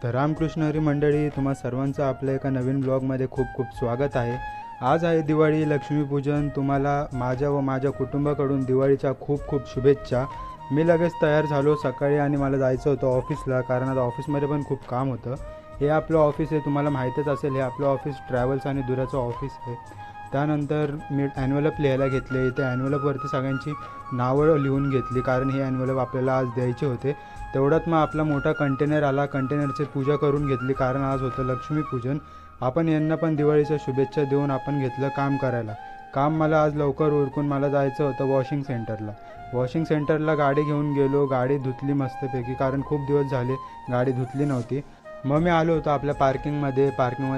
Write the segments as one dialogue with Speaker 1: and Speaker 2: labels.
Speaker 1: तर रामकृष्ण हरी मंडळी, तुम्हा सर्वांचं आपल्या एका नवीन ब्लॉगमध्ये खूप खूप स्वागत आहे। आज आहे दिवाळी, लक्ष्मीपूजन। तुम्हाला माझ्या व माझ्या कुटुंबाकडून दिवाळीच्या खूप खूप शुभेच्छा। मी लगेच तयार झालो सकाळी आणि मला जायचं होतं ऑफिसला, कारण आता ऑफिसमध्ये पण खूप काम होतं। हे आपलं ऑफिस आहे, तुम्हाला माहीतच असेल, हे आपलं ऑफिस ट्रॅव्हल्स आणि दुराचं ऑफिस आहे। त्यानंतर मी ॲन्व्हलप लिहायला घेतले। इथे ॲन्व्हलपवरती सगळ्यांची नावं लिहून घेतली, कारण हे ॲन्व्हलप आपल्याला आज द्यायचे होते। तेवढ्यात मग आपला मोठा कंटेनर आला, कंटेनरची पूजा करून घेतली, कारण आज होतं लक्ष्मीपूजन। आपण यांना पण दिवाळीच्या शुभेच्छा देऊन आपण घेतलं काम करायला। काम मला आज लवकर उरकून मला जायचं होतं वॉशिंग सेंटरला। वॉशिंग सेंटरला गाडी घेऊन गेलो, गाडी धुतली मस्तपैकी, कारण खूप दिवस झाले गाडी धुतली नव्हती। मग मी आलो होतो आपल्या पार्किंगमध्ये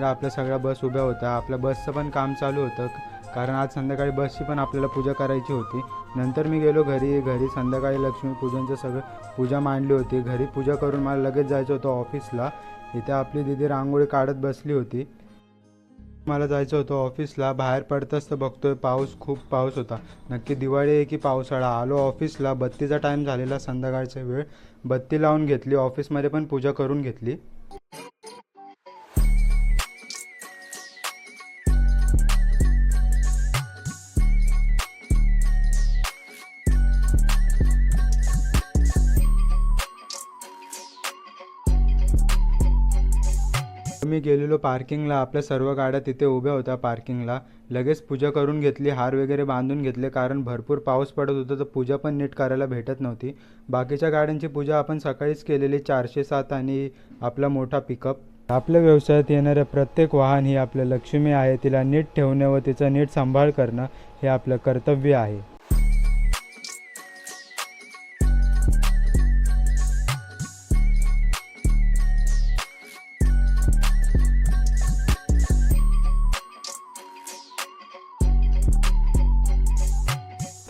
Speaker 1: आपल्या सगळ्या बस उभ्या होत्या। आपल्या बसचं पण काम चालू होतं, कारण आज संध्याकाळी बसची पण आपल्याला पूजा करायची होती। नंतर मी गेलो घरी संध्याकाळी लक्ष्मीपूजनचं सगळं पूजा मांडली होती। घरी पूजा करून मला लगेच जायचं होतं ऑफिसला। इथे आपली दीदी रांगोळी काढत बसली होती। मला जायचं होतं ऑफिसला। बाहेर पडताच तर बघतोय खूप पाऊस होता। नक्की दिवाळी आहे की पावसाळा। आलो ऑफिसला, बत्तीचा टाईम झालेला, संध्याकाळचा वेळ। बत्ती लावून घेतली, ऑफिसमध्ये पण पूजा करून घेतली। मी गेलेलो पार्किंगला, आपल्या सर्व गाड्या तिथे उभ्या होत्या पार्किंगला। लगेच पूजा करून घेतली, हार वगैरे बांधून घेतले, कारण भरपूर पाऊस पडत होता तर पूजा पण नीट करायला भेटत नव्हती। बाकीच्या गाड्यांची पूजा आपण सकाळीच केलेली, 407 आणि आपला मोठा पिकअप। आपल्या व्यवसायात येणाऱ्या प्रत्येक वाहन ही आपल्या लक्ष्मी आहे, तिला नीट ठेवणं व तिचा नीट सांभाळ करणं हे आपलं कर्तव्य आहे।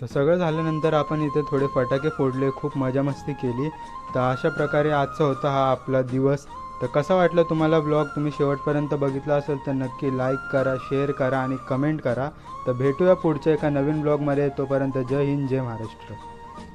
Speaker 1: तर सगळं झाल्यानंतर आपण इथे थोडे फटाके फोडले, खूप मजा मस्ती केली। तर अशा प्रकारे आजचा होता हा आपला दिवस। तर कसा वाटला तुम्हाला ब्लॉग? तुम्ही शेवटपर्यंत बघितला असेल तर नक्की लाईक करा, शेअर करा आणि कमेंट करा। तर भेटूया पुढच्या एका नवीन ब्लॉगमध्ये। तोपर्यंत जय हिंद, जय महाराष्ट्र।